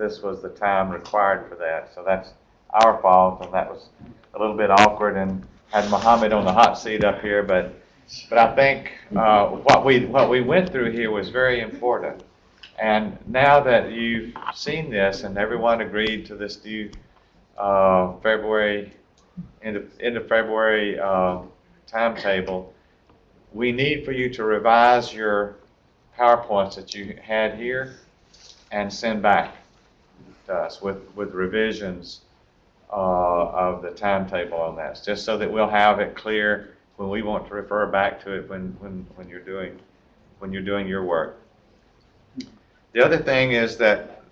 this was the time required for that. So that's our fault, and that was a little bit awkward, and had Mohammed on the hot seat up here. But I think what we went through here was very important. And now that you've seen this, and everyone agreed to this new February, end of February timetable, we need for you to revise your PowerPoints that you had here and send back to us with revisions of the timetable on that, just so that we'll have it clear when we want to refer back to it when you're doing your work. The other thing is that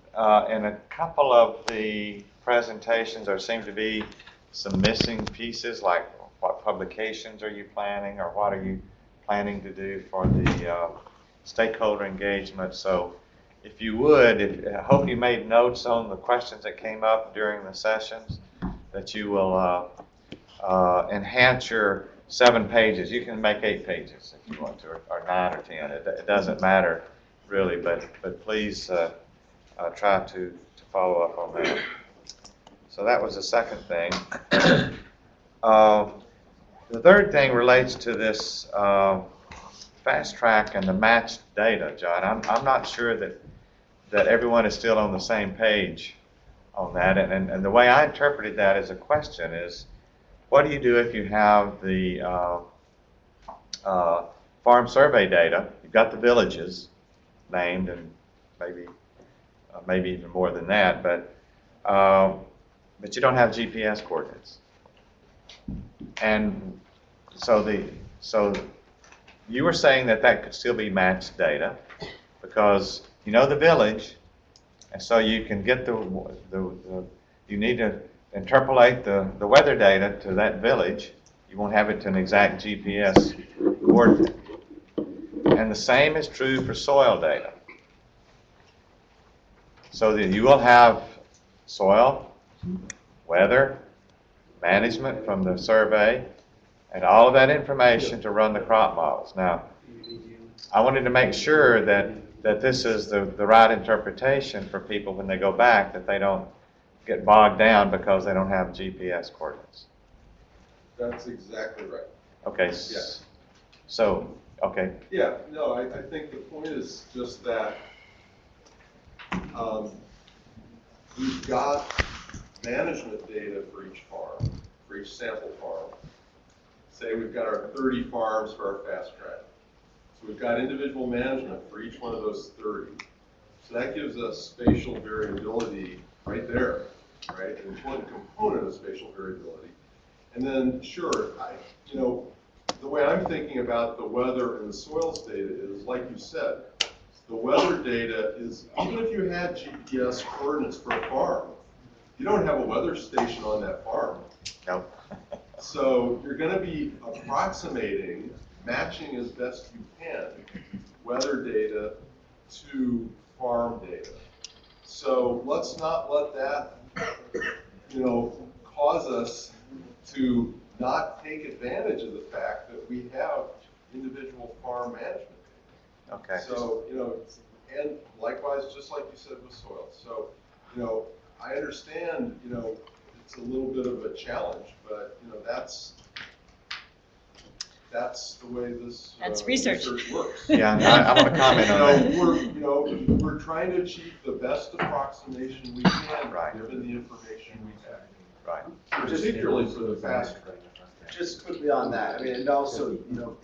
in a couple of the presentations there seem to be some missing pieces, like what publications are you planning, or what are you planning to do for the stakeholder engagement. So if you would, I hope you made notes on the questions that came up during the sessions, that you will enhance your 7 pages. You can make 8 pages if you want to, or 9 or 10. It doesn't matter really, but please try to follow up on that. So that was the second thing. The third thing relates to this fast track and the matched data, John. I'm not sure that everyone is still on the same page on that. And the way I interpreted that as a question is, what do you do if you have the farm survey data? You've got the villages named, and maybe even more than that, but you don't have GPS coordinates. And so you were saying that could still be matched data, because you know the village, and so you can get you need to interpolate the weather data to that village. You won't have it to an exact GPS coordinate. And the same is true for soil data. So that you will have soil, weather, management from the survey, and all of that information to run the crop models. Now, I wanted to make sure that this is the right interpretation for people when they go back, that they don't get bogged down because they don't have GPS coordinates. That's exactly right. Okay. Yeah. So, okay. Yeah, no, I think the point is just that we've got management data for each farm, for each sample farm. Say we've got our 30 farms for our fast track. So we've got individual management for each one of those 30. So that gives us spatial variability right there, right? An important component of spatial variability. And then, sure, the way I'm thinking about the weather and the soils data is, like you said, the weather data is, even if you had GPS coordinates for a farm, you don't have a weather station on that farm. No. So you're going to be approximating, matching as best you can, weather data to farm data. So let's not let that, cause us to not take advantage of the fact that we have individual farm management data. Okay. So, and likewise, just like you said with soil. So, I understand, it's a little bit of a challenge, but, that's the way this research works. Yeah, I want to comment on that. We're trying to achieve the best approximation we can, Right. given the information we have. Right. Particularly for the fast track. Just quickly on that, and also,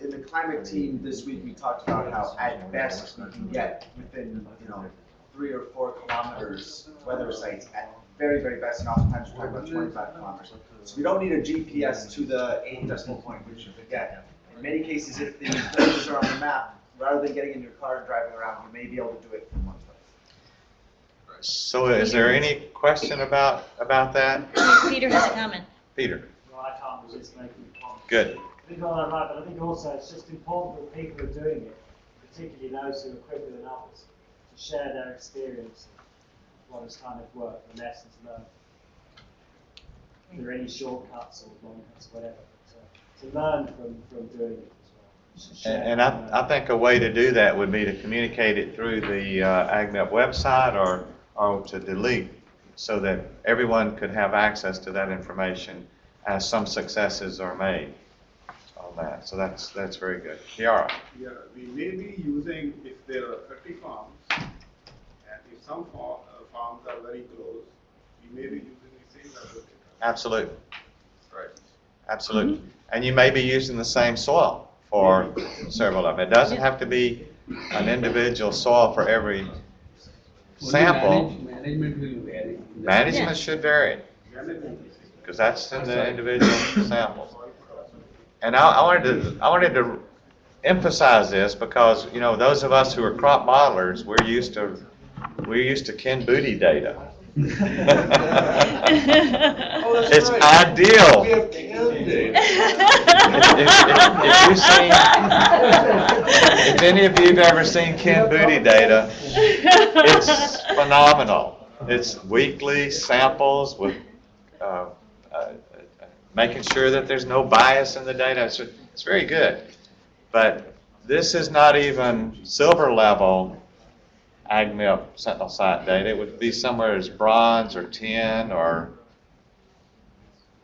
in the climate team this week, we talked about how at best we can get within, 3 or 4 kilometers weather sites at very, very best, and oftentimes we're talking about 25 kilometers. So we don't need a GPS to the 8th decimal point, which again, in many cases, if the villages are on the map, rather than getting in your car and driving around, you may be able to do it from one place. So is there any question about that? Peter has a comment. Peter. No, I can't resist making a comment. Good. I think all right, but I think also it's just important that people are doing it, particularly those who are quicker than others, to share their experience of what has kind of worked, the lessons learned. If there are any shortcuts or longcuts, whatever. To learn from doing it as well. And I think a way to do that would be to communicate it through the AgMIP website, or to delete so that everyone could have access to that information as some successes are made on that. So that's very good. Kiara? Yeah, we may be using, if there are 30 farms, and if some farms are very close, we may be using the same level of data. Absolutely. Right. Absolutely. And you may be using the same soil for several of them. It doesn't have to be an individual soil for every sample. Management will vary. Management should vary, because that's in the individual samples. And I wanted to emphasize this because, you know, those of us who are crop modelers, we're used to Ken Booty data. It's ideal. We have candidate. If you've seen, if any of you have ever seen Ken Booty data, it's phenomenal. It's weekly samples with making sure that there's no bias in the data. It's very good. But this is not even silver level AgMIP sentinel site data. It would be somewhere as bronze or tin or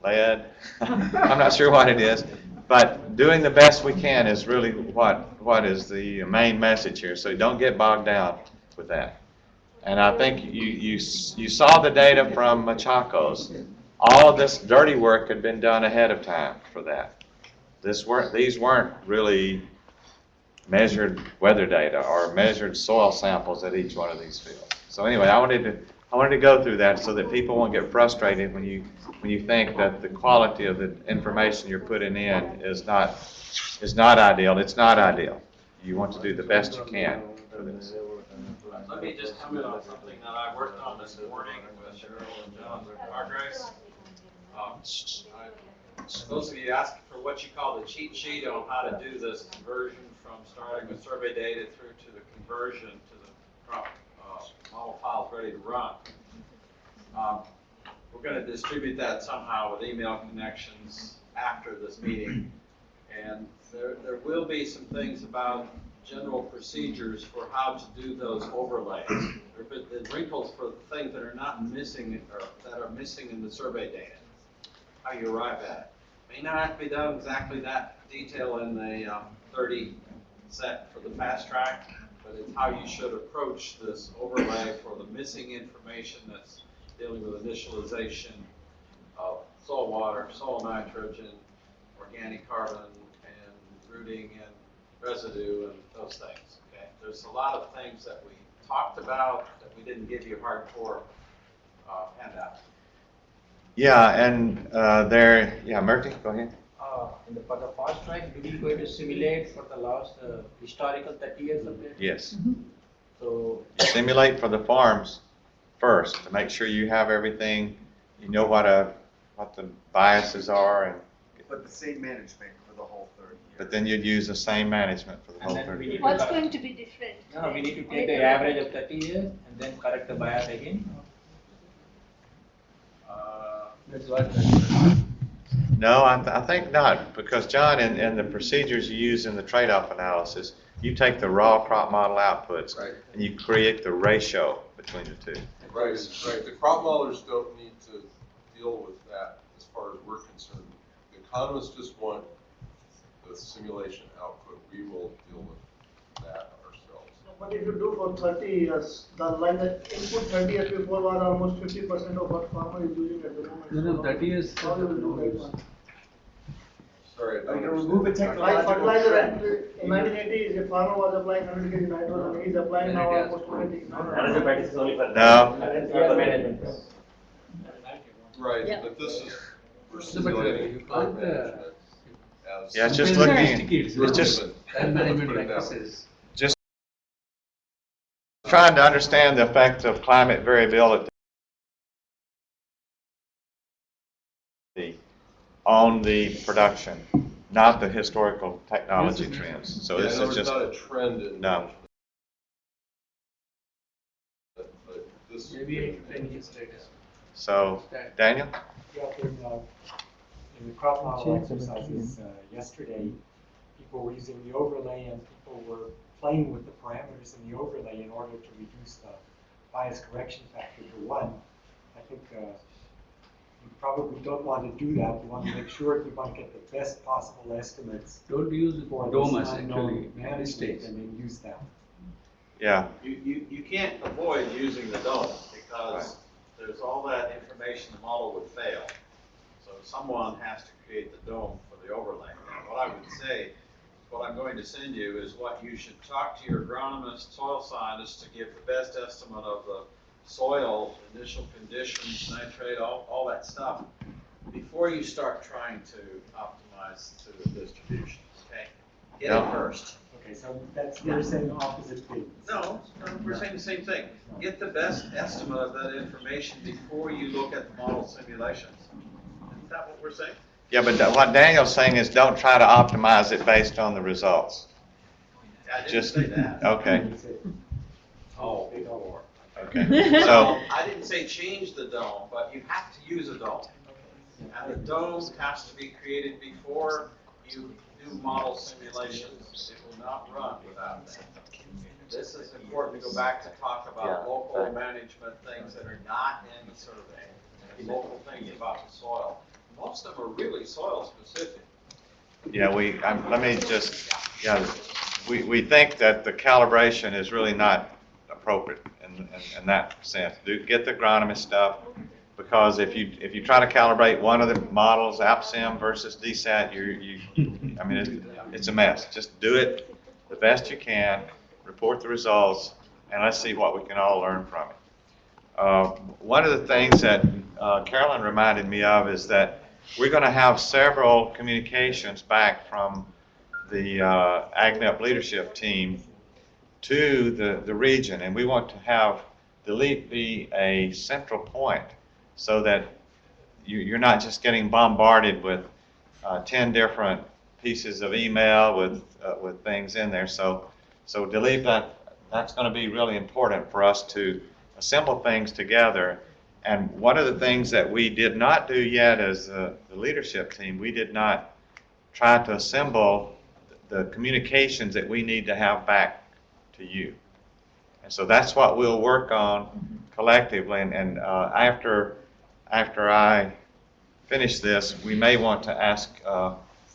lead. I'm not sure what it is. But doing the best we can is really what is the main message here. So don't get bogged down with that. And I think you saw the data from Machaco's. All of this dirty work had been done ahead of time for that. These weren't really measured weather data or measured soil samples at each one of these fields. So anyway, I wanted to go through that so that people won't get frustrated when you think that the quality of the information you're putting in is not ideal. It's not ideal. You want to do the best you can for this. Let me just comment on something that I worked on this morning with Cheryl and John Hargraves. Those of you asking for what you call the cheat sheet on how to do this conversion from starting with survey data through to the conversion to the crop model files ready to run. We're going to distribute that somehow with email connections after this meeting. And there will be some things about general procedures for how to do those overlays. There have been wrinkles for things that are not missing or that are missing in the survey data. How you arrive at it. May not have to be done exactly that detail in the 30 set for the fast track, but it's how you should approach this overlay for the missing information that's dealing with initialization of soil water, soil nitrogen, organic carbon, and rooting and residue and those things. Okay, there's a lot of things that we talked about that we didn't give you hardcore handout. Yeah, and Murthy, go ahead. For the fast track, we will going to simulate for the last historical 30 years of data. Yes. So You simulate for the farms first to make sure you have everything, you know what the biases are, and But the same management for the whole 30 years. but then you'd use the same management for the And whole then 30 we years. need What's going to be different? no, we need to take the average of 30 years and then correct the bias again. That's what. No, I think not, because John, in the procedures you use in the trade-off analysis, you take the raw crop model outputs Right. and you create the ratio between the two. Right, right. The crop modelers don't need to deal with that as far as we're concerned. The economists just want the simulation output. We will deal with that ourselves. But if you do for 30 years, the line that input 30 years before was almost 50% of what farmer is using at the moment. No, 30 years. How you will do that one? Sorry, I don't Like, remove it understand. Like fertilizer in 1980s, if farmer was applying 100 kg nitrogen, he's applying now almost 20 kg. No, Right, Yeah. but this is, we're you simulating can't, management as. yeah, it's just Sorry. looking, it's just Let's management put it that way. practices. trying to understand the effect of climate variability on the production, not the historical technology trends. So Yeah, this in other is words, just, not a trend in. No. management. But this. Maybe 10 years later. so, Daniel? Yeah, in the crop model exercises yesterday, people were using the overlay and people were playing with the parameters in the overlay in order to reduce the bias correction factor for one. I think you probably don't want to do that. You want to make sure you want to get the best possible estimates Don't use for DOMAS this actually unknown in management mistakes. and then use that. Yeah, You can't avoid using the dome because there's all that information, the model would fail. So someone has to create the dome for the overlay. And what I would say, what I'm going to send you is what you should talk to your agronomist, soil scientist to give the best estimate of the soil, initial conditions, nitrate, all that stuff, before you start trying to optimize to the distribution, okay? Get it Yeah. first. Okay, so that's, you're saying opposite things. No, we're saying the same thing. Get the best estimate of that information before you look at the model simulations. Isn't that what we're saying? yeah, but what Daniel's saying is don't try to optimize it based on the results. I didn't Just, say that. okay, Oh. okay. So, I didn't say change the dome, but you have to use a dome. And the dome has to be created before you do model simulations. It will not run without that. This is important to go back to talk about Yeah, local right. management things that are not in the survey, and local things about the soil. Most of them are really soil specific. yeah, let me just, yeah, we think that the calibration is really not appropriate in that sense. Get the agronomist stuff, because if you try to calibrate one of the models, AppSim versus DSAT, I mean, it's a mess. Just do it the best you can, report the results, and let's see what we can all learn from it. One of the things that Carolyn reminded me of is that we're going to have several communications back from the AgMIP leadership team to the region, and we want to have the LEAP be a central point so that you're not just getting bombarded with 10 different pieces of email with things in there. So Delete, that's going to be really important for us to assemble things together. And one of the things that we did not do yet as the leadership team, we did not try to assemble the communications that we need to have back to you. And so that's what we'll work on collectively. And after I finish this, we may want to ask,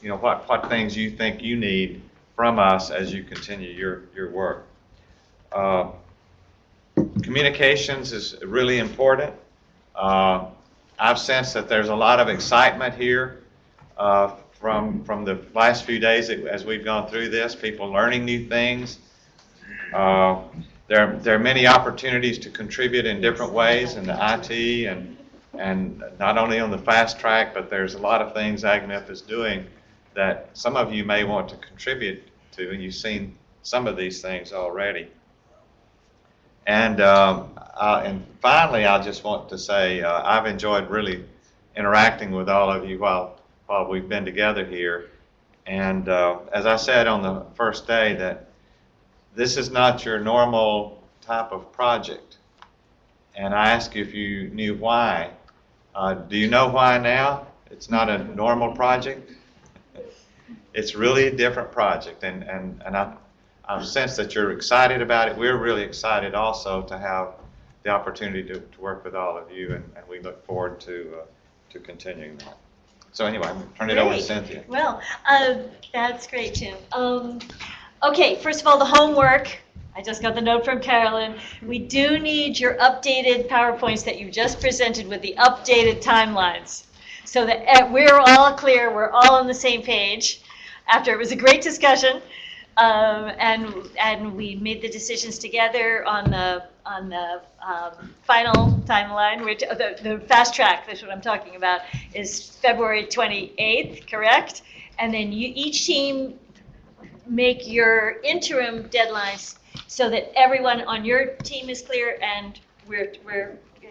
what things you think you need from us as you continue your work. Communications is really important. I've sensed that there's a lot of excitement here from the last few days as we've gone through this, people learning new things. There are many opportunities to contribute in different ways in the IT and not only on the fast track, but there's a lot of things AgMIP is doing that some of you may want to contribute to, and you've seen some of these things already. And finally, I just want to say I've enjoyed really interacting with all of you while we've been together here. And as I said on the first day, that this is not your normal type of project. And I asked you if you knew why. Do you know why now? It's not a normal project. It's really a different project, and I've sensed that you're excited about it. We're really excited also to have the opportunity to work with all of you, and we look forward to continuing that. So anyway, I'm turn it over to Cynthia. Well, that's great, Jim. Okay, first of all, the homework. I just got the note from Carolyn. We do need your updated PowerPoints that you just presented with the updated timelines, so that we're all clear, we're all on the same page. After it was a great discussion, and we made the decisions together on the final timeline, which the fast track, that's what I'm talking about, is February 28th, correct? And then each team make your interim deadlines so that everyone on your team is clear and we're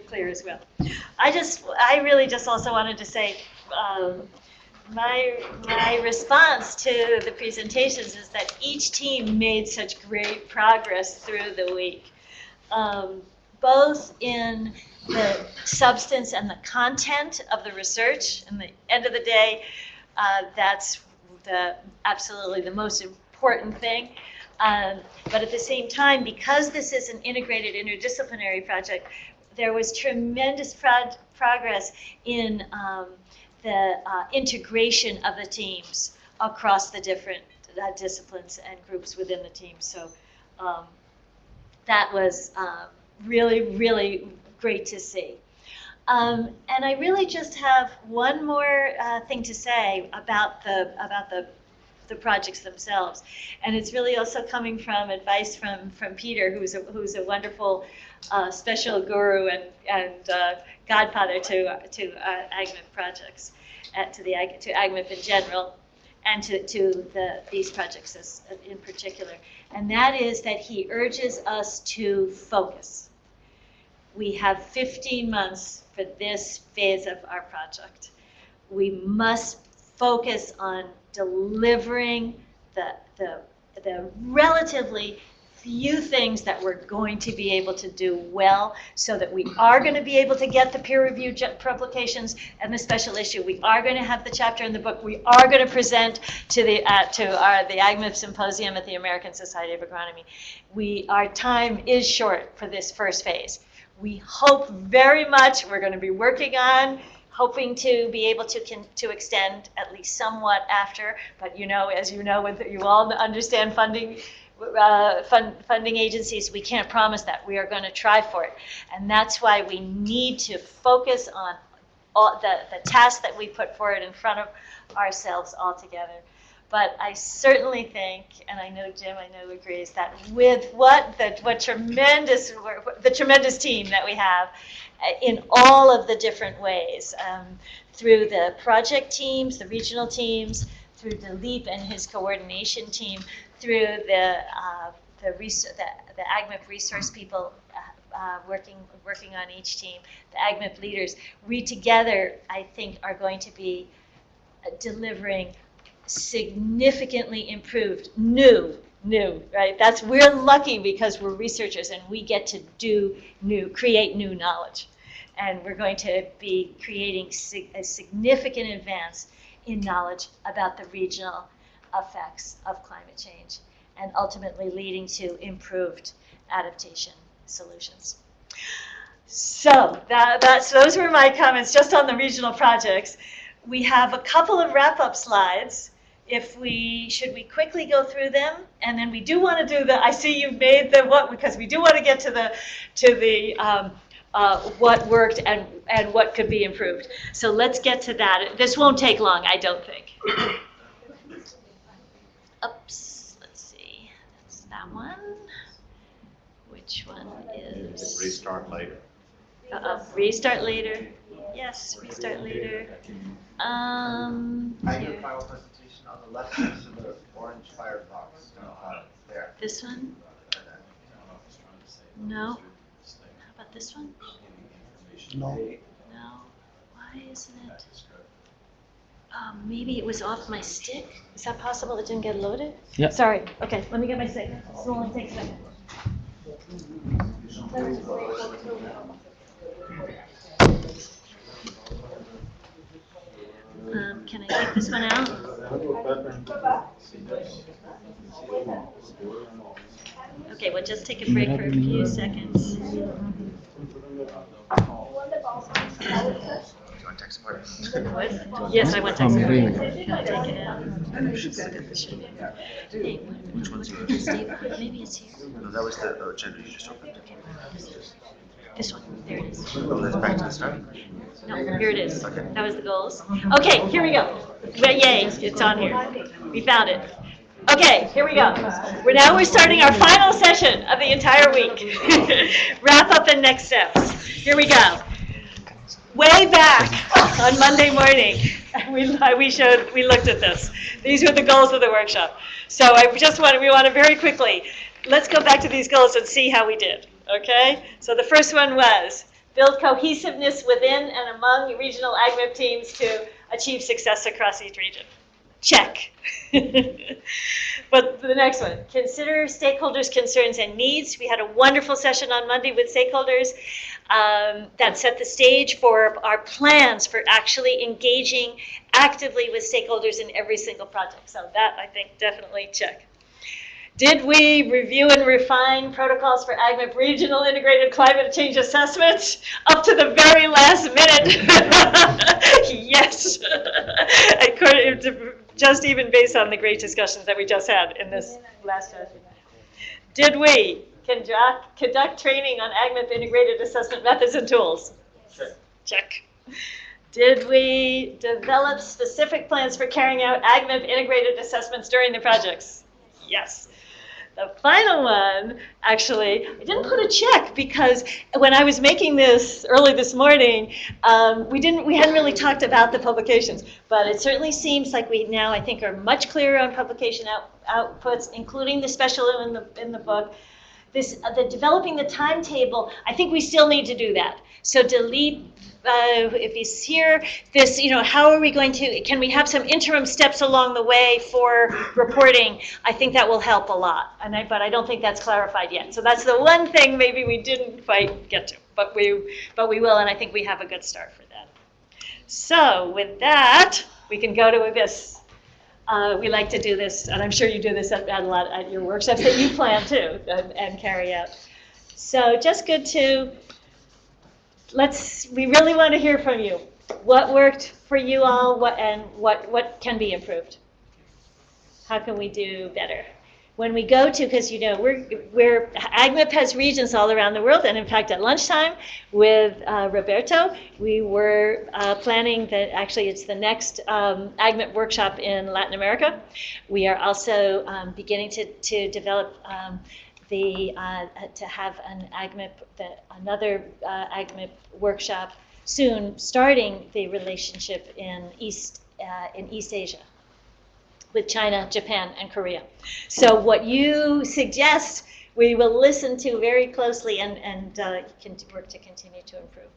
clear as well. I really just also wanted to say, my response to the presentations is that each team made such great progress through the week, both in the substance and the content of the research. And the end of the day, that's absolutely the most important thing. But at the same time, because this is an integrated interdisciplinary project, there was tremendous progress in the integration of the teams across the different disciplines and groups within the team. So that was really, really great to see. And I really just have one more thing to say about the projects themselves, and it's really also coming from advice from Peter, who's a wonderful special guru and godfather to AgMIP projects, to AgMIP in general, and to these projects in particular. And that is that he urges us to focus. We have 15 months for this phase of our project. We must focus on delivering the relatively few things that we're going to be able to do well, so that we are going to be able to get the peer-reviewed publications and the special issue. We are going to have the chapter in the book. We are going to present to the AgMIP Symposium at the American Society of Agronomy. Our time is short for this first phase. We hope very much, we're going to be working on hoping to be able to extend at least somewhat after, but as you all understand funding agencies, we can't promise that. We are going to try for it. And that's why we need to focus on all the tasks that we put forward in front of ourselves altogether. But I certainly think, and I know Jim, agrees, that with the tremendous team that we have in all of the different ways, through the project teams, the regional teams, through Dilip and his coordination team, through the AgMIP resource people working on each team, the AgMIP leaders, we together, I think, are going to be delivering significantly improved, new, right? We're lucky because we're researchers and we get to create new knowledge. And we're going to be creating a significant advance in knowledge about the regional effects of climate change and ultimately leading to improved adaptation solutions. So those were my comments just on the regional projects. We have a couple of wrap-up slides. Should we quickly go through them? And then we do want to do I see you've made because we do want to get to the what worked and what could be improved. So let's get to that. This won't take long, I don't think. Oops, let's see. That's that one. Which one is? Restart later. Restart later. Yes, restart later. I have Here. a final presentation on the left side of the orange firebox. There. This one? No. How about this one? No. No. Why isn't it? Maybe it was off my stick. Is that possible? It didn't get loaded? Yeah. Sorry. Okay, let me get my stick. This will only take a second. Can I take this one out? Okay, we'll just take a break for a few seconds. Do you want tech support? What? Yes, I want to take it out. Hey, Which one's yours? Steve, maybe it's here. No, that was the agenda you just opened. This one, there it is. Oh, that's back to the start? No, here it is. That was the goals. Okay, here we go. Well, yay, it's on here. We found it. Okay, here we go. We're starting our final session of the entire week. Wrap up and next steps. Here we go. Way back on Monday morning, we looked at this. These were the goals of the workshop. So we want to very quickly, let's go back to these goals and see how we did. Okay? So the first one was build cohesiveness within and among regional AgMIP teams to achieve success across each region. Check. But the next one, consider stakeholders' concerns and needs. We had a wonderful session on Monday with stakeholders that set the stage for our plans for actually engaging actively with stakeholders in every single project. So that, I think, definitely check. Did we review and refine protocols for AgMIP regional integrated climate change assessments up to the very last minute? Yes. Just even based on the great discussions that we just had in this last session. Did we conduct training on AgMIP integrated assessment methods and tools? Check. Did we develop specific plans for carrying out AgMIP integrated assessments during the projects? Yes. The final one, actually, I didn't put a check because when I was making this early this morning, we hadn't really talked about the publications, but it certainly seems like we now, I think, are much clearer on publication outputs, including the special in the book. The developing the timetable, I think we still need to do that. So delete, if he's here, this, how are we going to, can we have some interim steps along the way for reporting? I think that will help a lot, but I don't think that's clarified yet. So that's the one thing maybe we didn't quite get to, but we will, and I think we have a good start for that. So with that, we can go to this. We like to do this, and I'm sure you do this at a lot at your workshops that you plan to and carry out. So just good to, we really want to hear from you. What worked for you all, what can be improved? How can we do better? When we go to, because AgMIP has regions all around the world, and in fact at lunchtime with Roberto, we were planning that actually it's the next AgMIP workshop in Latin America. We are also beginning to develop to have an AgMIP, another AgMIP workshop soon, starting the relationship in East Asia, with China, Japan, and Korea. So what you suggest, we will listen to very closely and can work to continue to improve.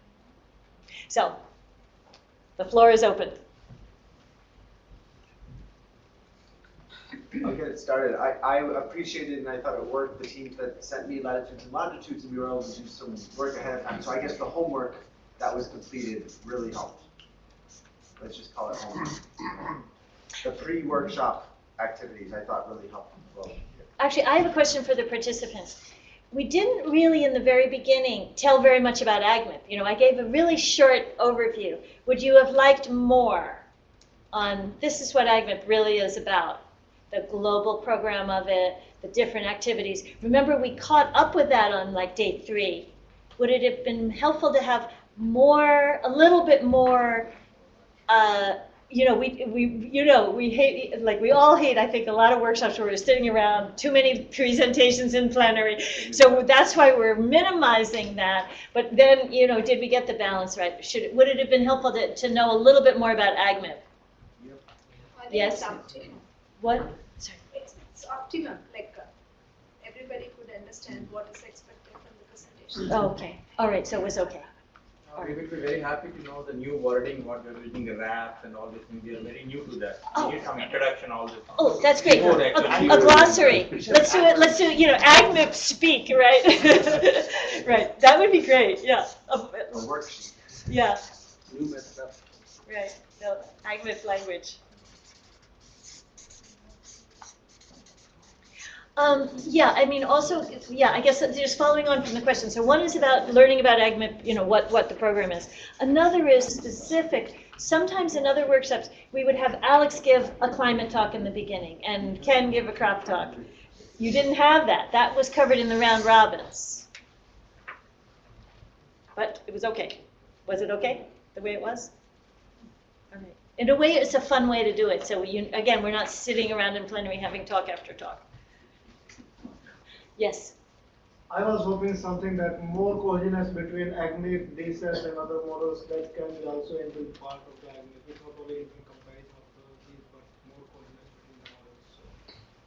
So the floor is open. I'll get it started. I appreciated and I thought it worked. The team that sent me latitudes and longitudes, and we were able to do some work ahead of time. So I guess the homework that was completed really helped. Let's just call it homework. The pre-workshop activities I thought really helped as well. Actually, I have a question for the participants. We didn't really, in the very beginning, tell very much about AgMIP. I gave a really short overview. Would you have liked more on this is what AgMIP really is about? The global program of it, the different activities. Remember, we caught up with that on like day 3. Would it have been helpful to have a little bit more, we hate, like we all hate, I think, a lot of workshops where we're sitting around, too many presentations in plenary. So that's why we're minimizing that. But then, did we get the balance right? Would it have been helpful to know a little bit more about AgMIP? Yes? What? Sorry. It's optimum, everybody could understand what is expected from the presentation. Oh, okay. All right, so it was okay. We would be very happy to know the new wording, what we're using, the wraps and all these things. We are very new to that. We need some introduction, all this. Oh, that's great. A glossary. Let's do, AgMIP speak, right? Right, that would be great, yeah. A worksheet. Yeah. New messed up. Right, no, AgMIP language. I guess just following on from the question. So one is about learning about AgMIP, what the program is. Another is specific. Sometimes in other workshops, we would have Alex give a climate talk in the beginning and Ken give a crop talk. You didn't have that. That was covered in the round robins. But it was okay. Was it okay, the way it was? All right. In a way, it's a fun way to do it. So again, we're not sitting around in plenary having talk after talk. Yes. I was hoping something that more coherence between AgMIP, DSET and other models that can be also inbuilt part of the AgMIP. It's not only in comparison of these, but more coherence between the models. So,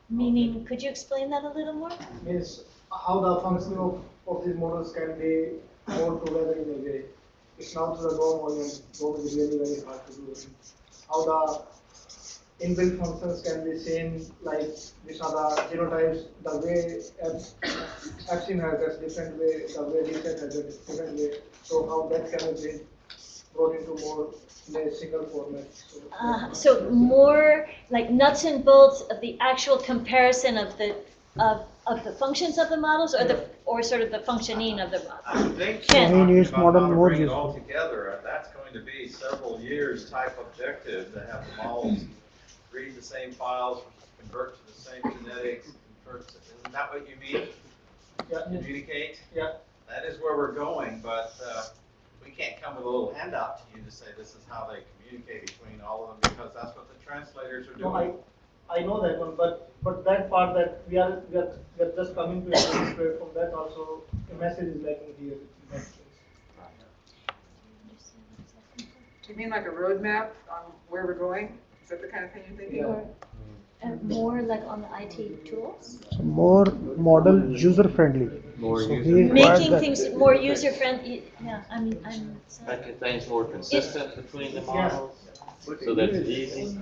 Meaning, could you explain that a little more? means how the function of these models can be more together in a way. It's not the GOM volume. GOM is really very hard to do. How the inbuilt functions can be same, like these are the genotypes, the way Epstein has a different way, the way DSET has a different way. So how that can be brought into more in a single format. So more like nuts and bolts of the actual comparison of the of the functions of the models or sort of the functioning of the model? I think Ken. talking Chinese about model how to more bring it all useful. together, and that's going to be several years type objective to have the models read the same files, convert to the same genetics, isn't that what you mean? Yeah. Communicate? Yeah. That is where we're going, but we can't come with a little handout to you to say this is how they communicate between all of them, because that's what the translators are No, doing. I know that one, but that part that we are just coming to a platform, that also the message is lacking here in that case. You mean like a roadmap on where we're going? Is that the kind of thing you're thinking? Yeah. And more like on the IT tools? So more model user friendly. More So user he requires Making that- things more user-friendly, yeah, I'm sorry. Making things more consistent between the models, so that's easy.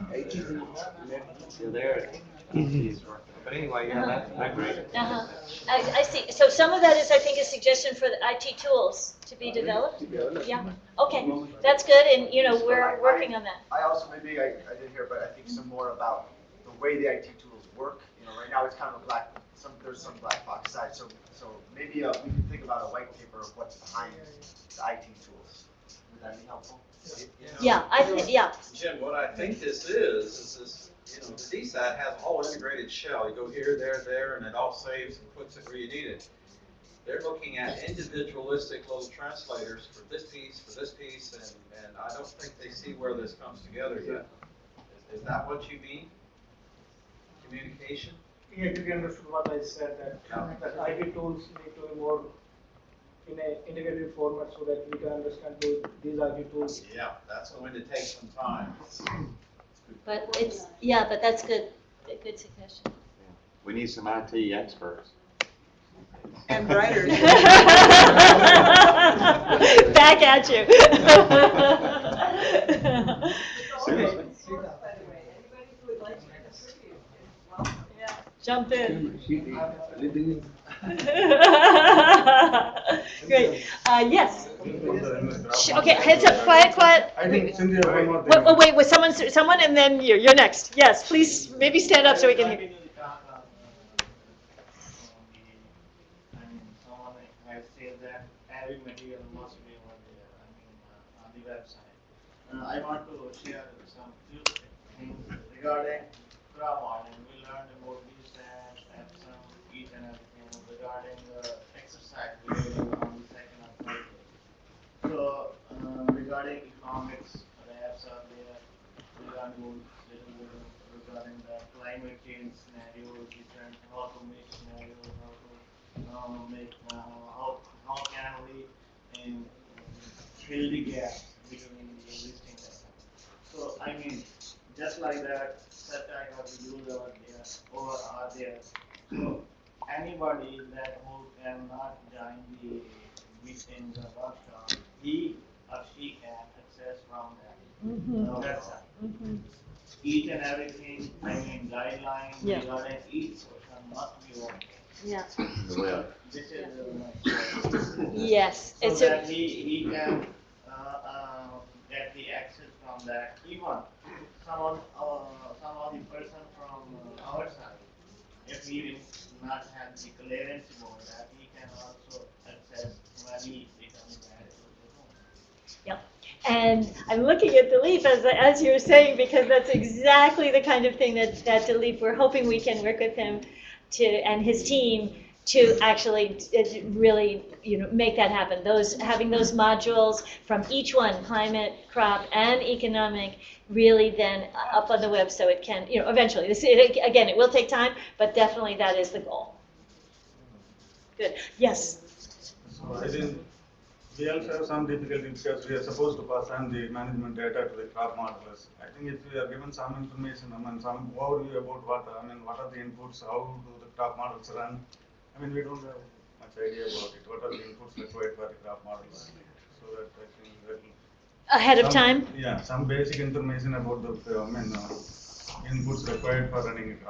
You're there. Easy. But anyway, yeah, that, I agree. Uh-huh. I see. So some of that is, I think, a suggestion for the IT tools to be developed? Yeah, okay, that's good, and, you know, we're working on that. I also, maybe I didn't hear, but I think some more about the way the IT tools work. You know, right now it's kind of a there's some black box side, so maybe we can think about a white paper of what's behind the IT tools. Would that be helpful? Yeah, I think, yeah, Jim, what I think this is this, you know, the DSAT has a whole integrated shell. You go here, there, and it all saves and puts it where you need it. They're looking at individualistic little translators for this piece, and I don't think they see where this comes together yet. Is that what you mean? Communication? Yeah, you understood what I said, that IT tools need to be more in a integrated format so that we can understand these IT tools. Yeah, that's going to take some time. but it's, yeah, but that's good, a good suggestion. We need some IT experts. And writers. Back at you. Seriously? Jump in. Great, yes. Okay, heads up, quiet. I think Cynthia, one more thing. Wait, with someone, and then you're next. Yes, please, maybe stand up so we can hear. I mean, someone has said that every material must be on the website. I want to share some few things regarding crop modeling. We learned about these steps, some each and everything regarding the exercise we did on the second or third day. So regarding economics, the apps are there. Regarding the climate change scenarios, different how to make scenarios, how can we fill the gaps between the existing data. So I mean, just like that, such type of views are there or are there. So anybody that who cannot join the meeting, the workshop, he or she can access from that website. Each and everything, I mean, guidelines Yeah. regarding each person must be open. Yeah. Well, This is much. Yes, So it's that a, he can get the access from that. Even some of the person from our side, if he will not have the clearance about that, he can also access when he becomes back to the room. yeah. And I'm looking at Dilip as you were saying, because that's exactly the kind of thing that Dilip, we're hoping we can work with him and his team to actually really, make that happen. Having those modules from each one, climate, crop, and economic, really then up on the web so it can, eventually. Again, it will take time, but definitely that is the goal. Good. Yes. So I think we also have some difficulty because we are supposed to pass on the management data to the crop modelers. I think if we are given some information, some overview about what are the inputs, how do the crop models run. We don't have much idea about it. What are the inputs required for the crop models? So that I think that Ahead of time? Yeah, some basic information about the inputs required for running a crop